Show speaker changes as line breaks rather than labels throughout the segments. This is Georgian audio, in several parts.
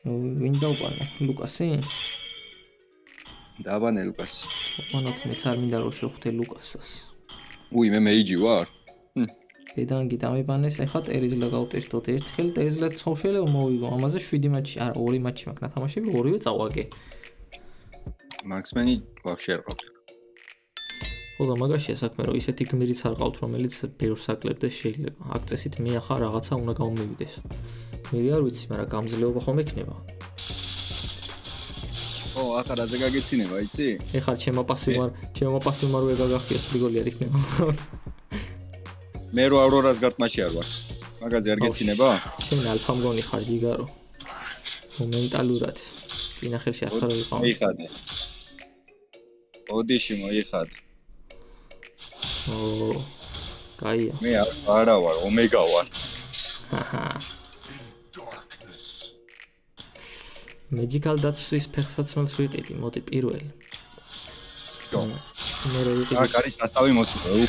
ვინ დავყანა? ლუკასი?
დავანე ლუკასი.
მანოთ მეც არ მინდა რომ შევხვდე ლუკასას.
უი მე მეიჯი ვარ.
ბედანგი დამებანეს, ეხლა ტერიზლა გავტესტოთ ერთხელ, ტერიზლა ცოშელე მოვიგო, ამაზე 7 მატჩი, არა 2 მატჩი მაქვს ნათამაშები, ორივე წავაგე.
მარქსმენი ვაფშე არ ყავთ.
ხოლო მაგაშია საქმე, რომ ისეთი გმირიც არ ყავთ, რომელიც ბევრს აკლებდეს შეიძლება. აქ წესით მე ახლა რაღაცა უნდა გამომივიდეს. მე არ ვიცი, მაგრამ გამძლეობა ხომ ექნება.
ო, ახლა რაზე გაგეცინება, იცი?
ეხლა ჩემო პასივმა რო ეგაგახიოს პრიგოლი არ იქნება.
მე რო ავრორას გარტმაში არ ვარ. მაგაზე არ გეცინება?
შენ ალფა მგონი ხარ გიგარო. მომენტალურად. წინა ხელში ახლა რო ვიყავ.
მოიხადე. ოდიში მოიხადე.
ო, კაია.
მე არა ვარ, ომეგა ვარ.
Magical დაცვის ფეხსაცმელს ვიყიდი, მოდი პირველი. მე რო ვიყიდი.
აქ არის სასტავი მოსულე.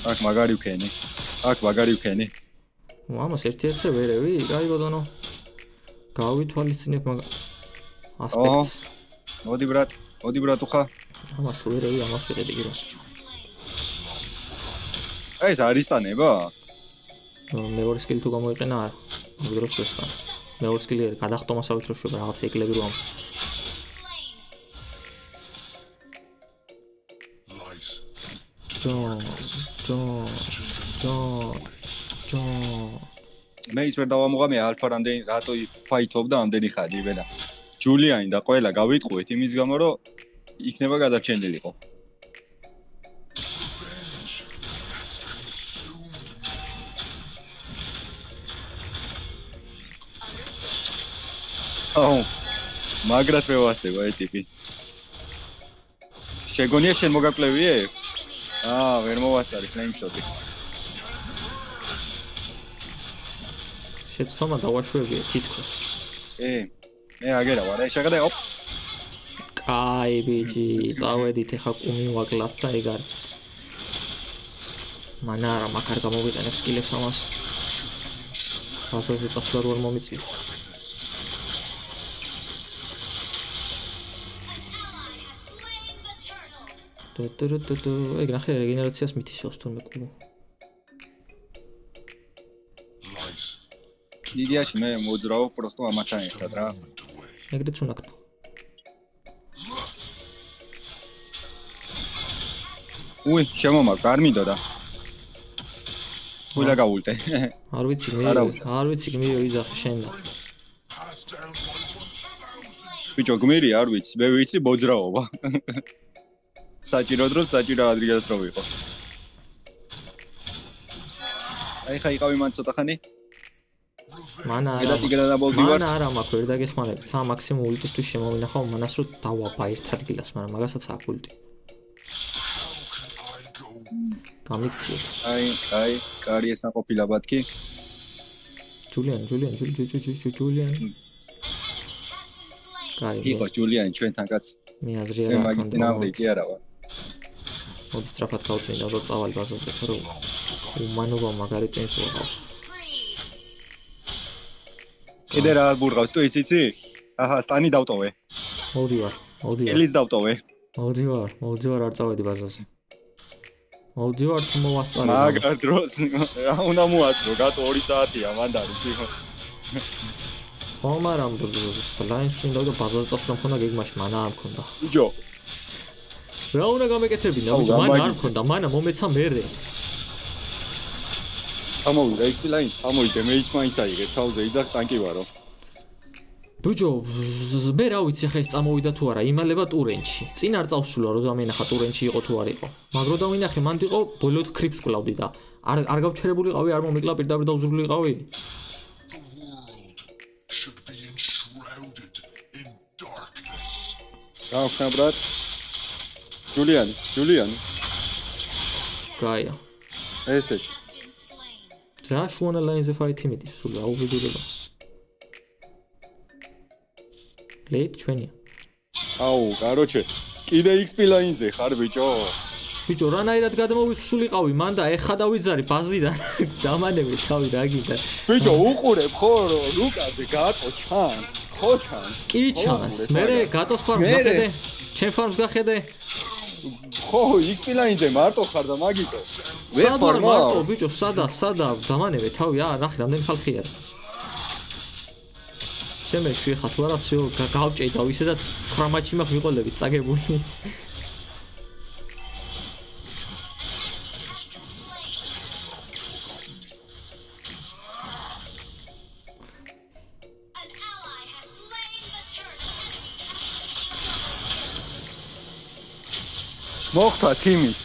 აქ მაგარი ვქენი.
ამას ერთ-ერთზე ვერევი, კაი ბატონო. გავითვალისწინებ მაგ ასპექტს.
მოდი ბრატ უხა.
ამას თუ ვერევი, ამას ვიყიდი გირო.
ეს არის ტანება?
მეორე სკილი თუ გამოიყენა არა. მოდროს ვესთან. მეორე სკილი გადახტომასავით რო შევ რაღაც ეკლები რო ამბობს.
მე ის ვერ დავამოღამე ალფა რატო ფაითობდა ამდენი ხანი ვენა. ჯულიანი და ყველა გავიტყუეთ იმის გამო რომ იქნება გადარჩენილიყო. აუ მაგრად ვევასება ეს ტიპი. შეგონია შენ მოგაკლებიე? ვერ მოვასწარი ფლეიმ შოტი.
შეცდომა დავაშვებია თითქოს.
მე აგერა ვარ, შეგადე ოპ.
კაი ბიჭი, წავედით ეხა კუმი ვაკლავთ და ეგ არის. მანა რა მაგარ გამოვიყენებ სკილებს ამას. ასაზე წასვლა რო არ მომიწვის. ეგ ნახე რეგენერაციას მითიშოს თურმე კუბო.
დიდიაში მე მოძრავ პროსტო ამათან ერთად რა.
ეგრეც უნდა ქნა.
უი, შემომაგ, არ მინდოდა. უილა გაულტე.
არ ვიცი გმირი ვიძახე შენ და.
ბიჭო გმირი არ ვიცი, მე ვიცი მოძრაობა. საჭირო დროს საჭირო ადრიგას რო ვიყო. აი ხა იყავი მან ცოტა ხანი?
მანა არა მაქვს ვერ დაგეხმარებით. ხა მაქსიმუმ ულტისთვის შემოვინახავ მანას რომ დავაბა ერთ ადგილას, მაგრამ მაგასაც აქვს ულტი. გამიქციეთ.
აი, კარი ეს ნაყოფილა ბათქი.
ჯულიან. კაი.
იყო ჯულიანი ჩვენთან კაც.
მე აზრი არა.
მე მაგის წინამდე კი არა ვარ.
მოდი სწრაფად გავწმინდა რომ წავალ ბაზაზე, რომ უმანობა მაგარი ტემპო აქვს.
კიდე რა ბურღავს თუ ისიცი? აჰა, სტანი დავტოვე.
მოდი ვარ.
ელის დავტოვე.
მოდი ვარ არ წავედი ბაზაზე. მოდი ვარ თუ მოვასწავლე.
მაგარ დროს რა უნდა მოაწრო, გატო 2 საათია მანდარის იყო.
ხომარამ ლაინში და ბაზაზე წასვლა მქონდა გეგმაში, მანა არ მქონდა.
ჯო.
რა უნდა გამეკეთებინა, ბიჭო, მანა არ მქონდა, მანა მომეცა მერე.
წამოვიდა XP line, წამოვიდა მე ის მაინც აიღე, თავზე იძახ ტანკი ვარო.
ბიჭო, მე რა ვიცი ხა ეს წამოვიდა თუ არა, იმალება ტურენში. წინ არ წავსულა, რომ დამენახა ტურენში იყო თუ არ იყო. მაგრო დავინახე, მანდ იყო ბოლოდ კრიპს კლავდი და არ გავჩერებულიყავი, არ მომეკლა პირდაპირ დავზრულიყავი.
გავხსნა ბრატ. ჯულიანი.
გაია.
ესეც.
რა შუანა ლაინზე ფაითი მიდის სულ აუვიდურება. ლეით ჩვენია.
აუ, კაროჩე. კიდე XP line-ზე ხარ ბიჭო.
ბიჭო, რანაირად გადმოვიცულიყავი მან და ეხა დავიძარი ბაზიდან დამანები თავი რა გინდა.
ბიჭო, უყურებ ხო რომ ლუკაზე გატო ჩანს. ხო ჩანს.
კი ჩანს. მე გატოს ფარმს გახედე. ჩემ ფარმს გახედე.
ხო, XP-line-ზე მარტო ხარ და მაგიტო.
ვერ ხარ მარტო, ბიჭო, სადა დამანები თავი, ნახე, რამდენი ხალხი არის. შემეშვი ხა თუ არა, всё, გავჭეი და ისე და 9 მატჩი მაქვს ვიყოლებით წაგებული.
მოხდა თიმის.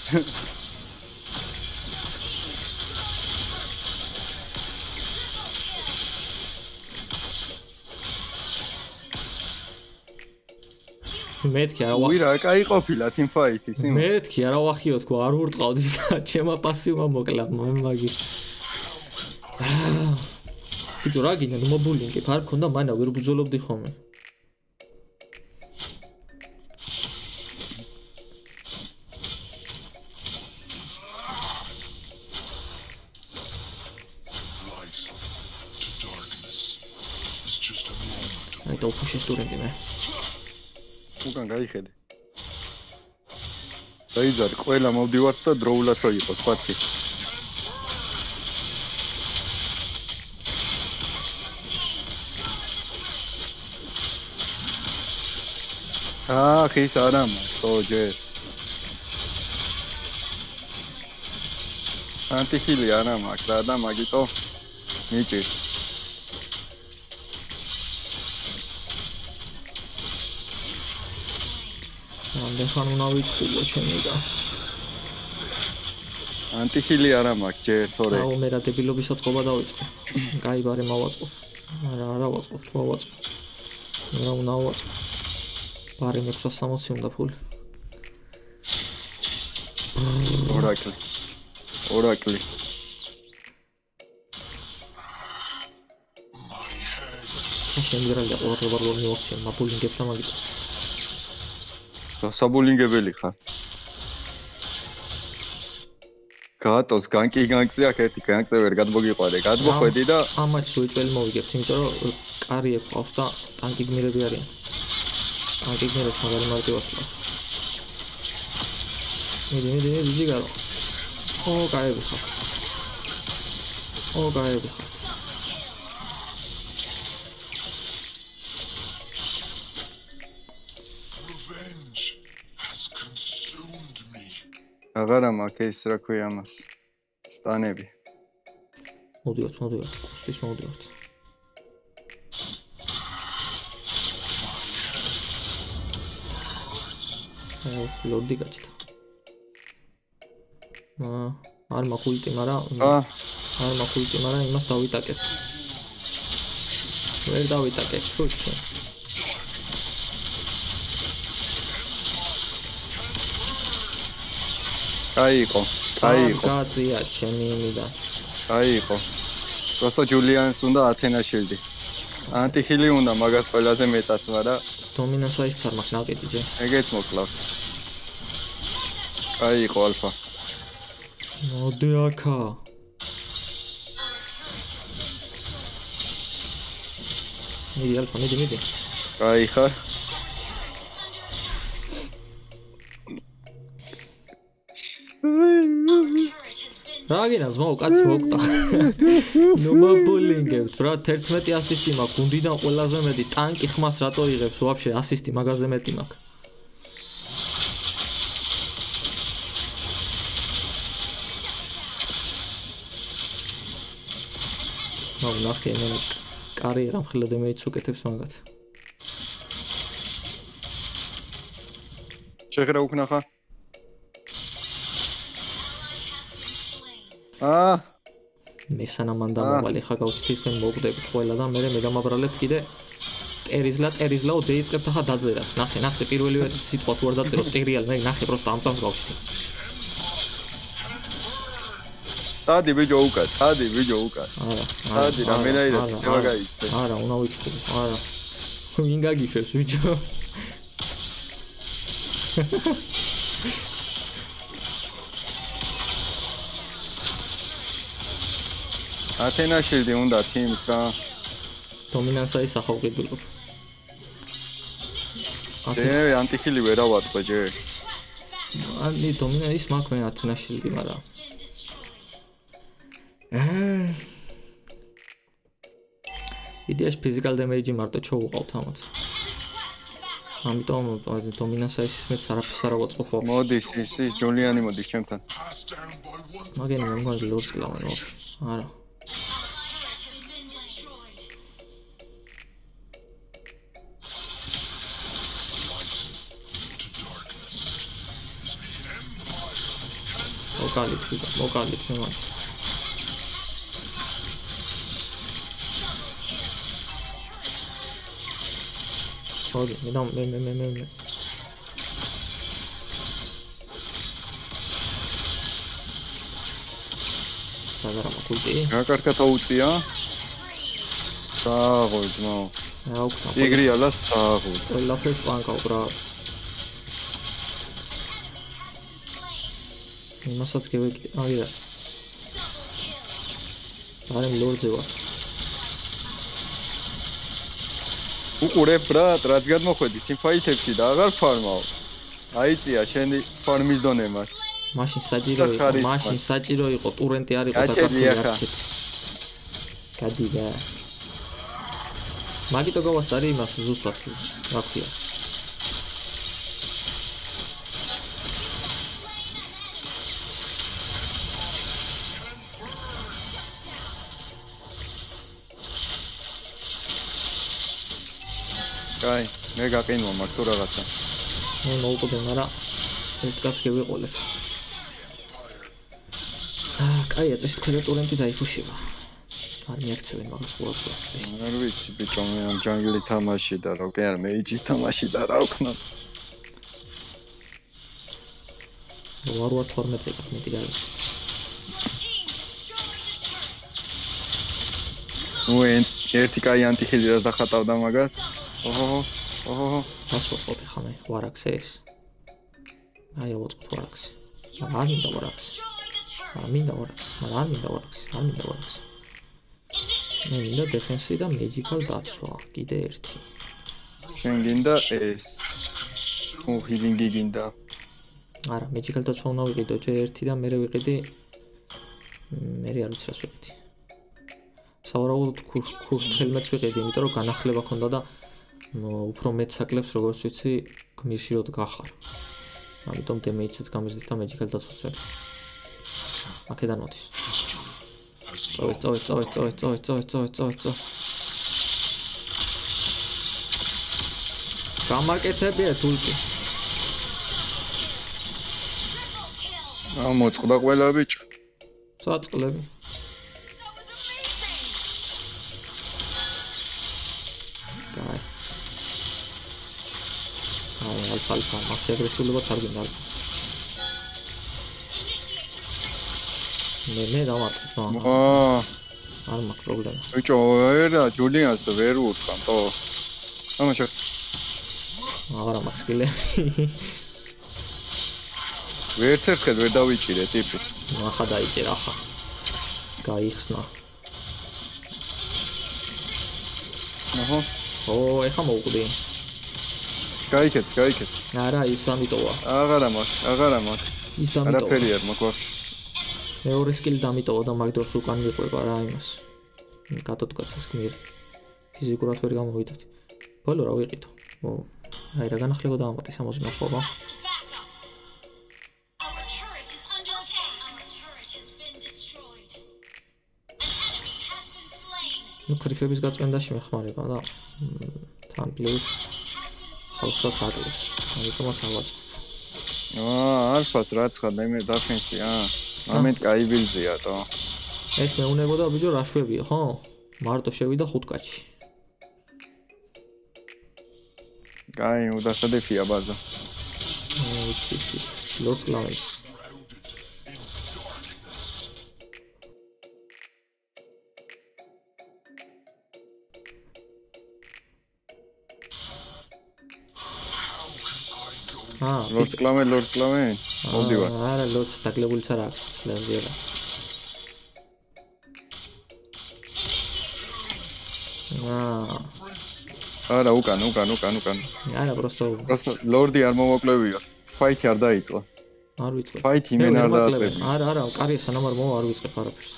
მეთქი არა
ვირა, კაი ყოფილა team fight-ის იმ.
მეთქი არა ვახიო თქო, არ ურტყავდი და ჩემა პასივმა მოკლა მაგი. ბიჭო რა გინდა მობულინგებ არ ქონდა მანა ვერ ბუძოლობდი ხოლმე. აი და უფუშეს სტუდენტი მე.
უკან გაიხედე. დაიძარი, ყველა მოვდივართ და დროულად რო იყოს ფათი. ხის არა მაქვს, ხო ჯერ. ანტიხილი არა მაქვს და მაგიტო მიჭირს.
ამდენ უნდა ვიცხილო ჩემი და
ანტიხილი არა მაქვს ჯერ თორე.
აუ მე რა დებილობისაც ყობა დავიწყე. გაიბარე მოვაწყო. არა ვაწყო, მოვაწყო. რა უნდა ვაწყო. ბარი 660 უნდა ფული. ორაკლი. შემდგრალია ყოველდღე მოვაქცია მაპულინგებთან მაგით.
საბულინგებელი ხარ. გატოს განკი აქ ერთი განკზე ვერ გადმოგიყვარე. გადმოხვედი და
ამაც უეჭველი მოვიგებთ, იმიტომ რომ კარიე ყავს და ტანკი გმირები არიან. ტანკი გმირებს მაგარი მარტივად ყავს. მიდი ჯიგარო. გაები ხარ. გაები ხარ.
აღარა მაქვს ეს რა ქვია ამას. სტანები.
მოდივართ, კუსტის მოდივართ. ლორდი გაჩნდა. არ მაქვს ულტი, მაგრამ იმას დავიტაკებ. ვერ დავიტაკებ, ხუჩი.
კაი იყო.
კაცია ჩემი იმიდა.
კაი იყო. просто ჯულიანს უნდა ათენა შილდი. ანტიხილი უნდა მაგას ყველაზე მეტად, მაგრამ
დომინანსა ის არ მაქვს ნაკედი ჯერ.
ეგეც მოკლავ. კაი იყო ალფა.
მოდი აქა. მიდი ალფა, მიდი.
კაი ხარ.
რაგინას კაც მოკტა. ნუ მობულინგებს, ბრატ, 11 ასისტი მაქვს, გუნდიდან ყველაზე მეტი, ტანკი ხმას რატო იღებს, ვაფშე ასისტი მაგაზე მეტი მაქვს. ნახე, მე კარიერა მხოლოდ მეც უკეთებს მაგათ.
შეღერა უკნახა.
მე სანამ დამავალი ხა გავწვით თქვენ მოგდებით ყველა და მე დამაბრალებთ კიდე ტერიზლა დაიწყებთ ახლა დაძერას. ნახე პირველივე სიტყვა თუ არ დაწეროს ტერიალ მე ნახე პროსტა ამ წამს გავშთი.
წადი ბიჭო უკან.
არა.
წადი რამენაირად გავაგაიცე.
არა, უნდა ვიწყდები. არა. ვინ გაგიშვებს ბიჭო?
ათენაშვილდი უნდა თიმს რა.
დომინანსა ისახავ ყიდულობ.
ჯერ ანტიხილი ვერ ავაწყე ჯერ.
ანი დომინა ის მაქვს მე ათენაშვილდი, მაგრამ იდეაში ფიზიკალ დემეიჯი მარტო ჩოუყავთ ამათ. ამიტომ დომინანსა ის მეც არაფერს არ ავაწყობ.
მოდის ის ჯულიანი მოდის ჩემთან.
მაგენი მე მგონი ლორდს კლავენ ვაფშე. არა. მოკალიფ მე მაგ. ოდი, მე სადარა მოკულტი?
რა კარგად აუწია? საღო ძმო.
აუქნა.
იგრიალა საღო.
ყველაფერს პანკავ რა. იმასაც გევეკიდე. აირა. არა ლორდზე ვარ. უყურებ ბრატ, რაც გადმოხვედი team fight-ებში და აღარ ფარმავ. აიწია შენი ფორმის დონემაც. მაშინ საჭირო იყო, ტურენტი არ იყო და კაფე არცეთ. გადიდა. მაგიტო გავასწარი იმას ზუსტად, რა ქვია.
კაი, მე გაყინვა მაგ თუ რაღაცა.
მე მოვუყდე, მაგრამ ერთ კაც გევიყოლებ. კაია, წეს თქვენ ტურენტი დაიფუშება. არ მიაქცევენ მაგას ყოველდღე წეს.
არ ვიცი, ბიჭო, მე ამ ჯანგლი თამაში და რა კი არ მეიჯი თამაში და რა ვქნა.
812 წეკა მეტი გაა.
ნუ ერთი კაი ანტიხილი რა დახატავდა მაგას. ოჰო.
ასვოწყობ ხა მე ვარაქსე ეს. აი ავოწყობ ვარაქსი. არ მინდა ვარაქსი. არ მინდა ვარაქსი. მე მინდა დეფენსი და მეჯიკალ დაცვა. კიდე ერთი.
შენ გინდა ეს. თუ ჰილინგი გინდა.
არა, მეჯიკალ დაცვა უნდა ვიყიდო ჯერ ერთი და მე ვიყიდი. მე არ ვიცი რას ვიყიდი. სავარაუდოდ კურს ჰელმეტს ვიყიდი, იმიტომ რომ განახლება ქონდა და უფრო მეც საკლებს როგორც ვიცი გმირში როდ გახარ. ამიტომ დემეიჯსაც გამიზრდით და მეჯიკალ დაცვაც ვიყიდი. აქედან მოდის. წავე. გამაკეთებია თულკი.
მოწყდა ყველა ბიჭო.
საწყლები. კაი. ალფა, მაქსი აგრესიულობა არ გინდა. მე დავარტყის მაგ. არ მაქვს პრობლემა.
ბიჭო, ერა ჯულიანს ვერ ურტყან, თო. ამაშა.
აღარა მაქვს კილები.
ვერც ერთხელ ვერ დავიჭირე ტიპი.
ახლა დაიჭირა ახლა. გაიხსნა. ეხა მოვუყდი.
გაიქეც.
არა, ის ამიტოა.
აღარა მაქვს.
ის დამიტოვა.
არაფერი არ მაქვს.
მეორე სკილი დამიტოვა და მაგ დროს უკან ვიყვება რა იმას. გატოტკაცას გმირი. ფიზიკურად ვერ გამოვიდოდი. ბოლო რა ვიყიდო? აი რა განახლება დაამატე 60 ხობა. ნუ კრიფების გაწმენდაში მეხმარება და თან პლუს ხალხსაც აკლებს. ამიტომაც ავაწყობ.
ალფას რაც ხარ მე დაფენსია. ამეთ კაი ბილზია თო.
ეს მეუნებოდა ბიჭო რა შვებია, ხო? მარტო შევიდა 5 კაცი.
კაი, უდასადეფია ბაზა.
ვიცი. ლორდს კლავენ.
ლორდს კლავენ. მოდივარ.
არა, ლორდს დაგლებულიც არ აქვს, ცლები არა.
არა, უკან.
არა, просто
ლორდი არ მომოკლევიო. ფაითი არ დაიწყო.
არ ვიწყებ.
ფაითი იმენ არ დააწყები.
არა, კარია, სანამ არ მოვა არ ვიწყებ არაფერს.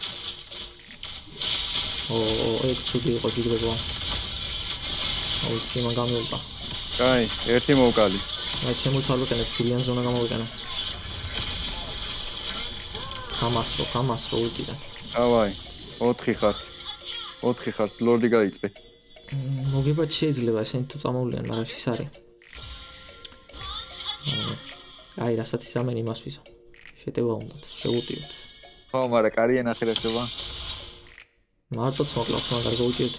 ეგ ცუდი იყო გიგრებო. იმან გამიულდა.
კაი, ერთი მოვკალი.
აი, შემოწალვეკენებ ჯულიან ზონა გამოვიყენე. გამასრო ულტიდან.
დავაი, 4 ხართ, ლორდი გაიწე.
მოგებათ შეიძლება ესენი თუ წამოვლიან, მაგრამ ის არის. აი, რასაც ისამენ იმას ვიზო. შეტევა უნდათ, შეუტიოთ.
ხო, მაგრამ კარია ნახირება.
მარტოც მოკლავს, მაგარ გავუტიოთ.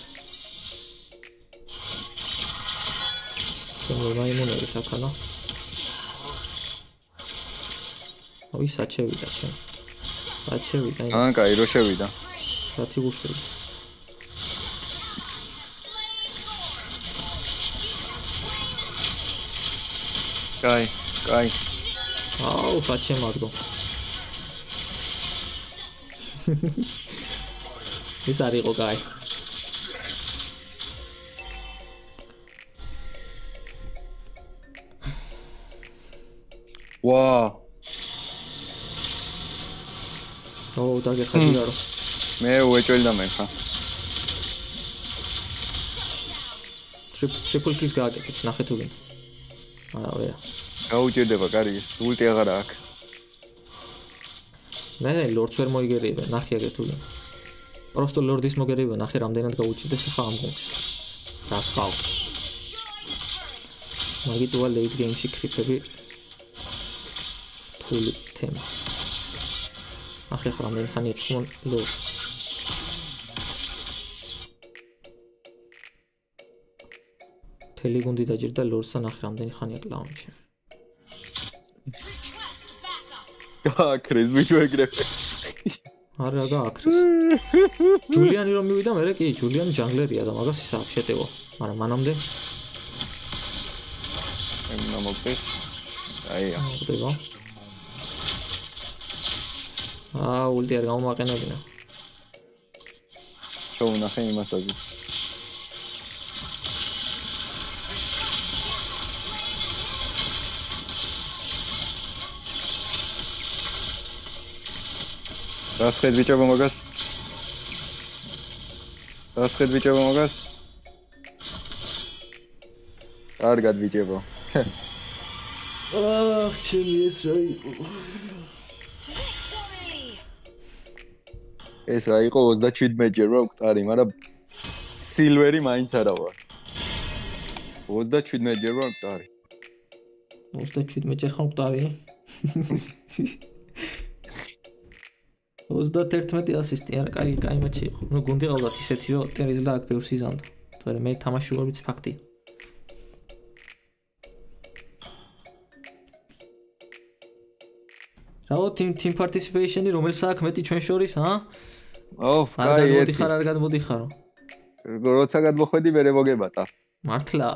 მაიმუნები საქანა. ой, საჩევიდა ჩემ. საჩევიდა.
კაი, რო შევიდა.
რათი გუშვი.
კაი.
აუ, საჩემარგო. ის არისო კაი.
ვაუ.
დაგეხადი გარო.
მე უეჭველდა მე ხა.
ტრიპლ კილს გააკეთებს, ნახე თუ ვინ. არა, ვერა.
გაუჭირდება კარი ის, ულტი აღარ აქვს.
მე ლორდს ვერ მოიგერია, ნახე აგე თუ ვინ. просто ლორდის მოგერია, ნახე რამდენად გაუჭირდეს ხა ამ გუნდს. რაც ყავს. მაგით უა ლეით გეიმში კრიპები თული თემა. ახლა რამდენი ხანია ჩხმონ ლორდს. თელი გუნდი დაჭირდა ლორდსა ნახე რამდენი ხანია კლაუნში.
გააქრეს მიჩვეგრებ.
არა გააქრეს. ჯულიანი რომ მივიდა, მე კი ჯულიანი ჯანგლერია და მაგას ის აქვს შეტევა. მაგრამ მანამდე
მოგდეს. აია.
ხდება. ულტი არ გამომაყენებინა.
შოუნახე იმას აზის. დასხეთ ბიჭებო მაგას. კარგად ბიჭებო.
ჩემი ეს რა იყო?
ეს რა იყო 37 ჯერ ვაქვს არი, მაგრამ სილვერი მაინც არა ვარ. 37 ჯერ ვაქვს არი.
37 ჯერ ხარ მკვდარი? 31 ასისტი, არა, კაი მატჩი იყო. ნუ გუნდი ყავდათ ისეთი, რომ ტერიზლა აქ ბევრს იზამდა. თორემ მე თამაში ვარ, ვიცი ფაქტია. რაო team participation-ი რომელსა აქვს მეტი ჩვენ შორის, ჰა? კაი, არ გადმოდიხარო.
როცა გადმოხვედი, მე მოგებატა.
მართლა?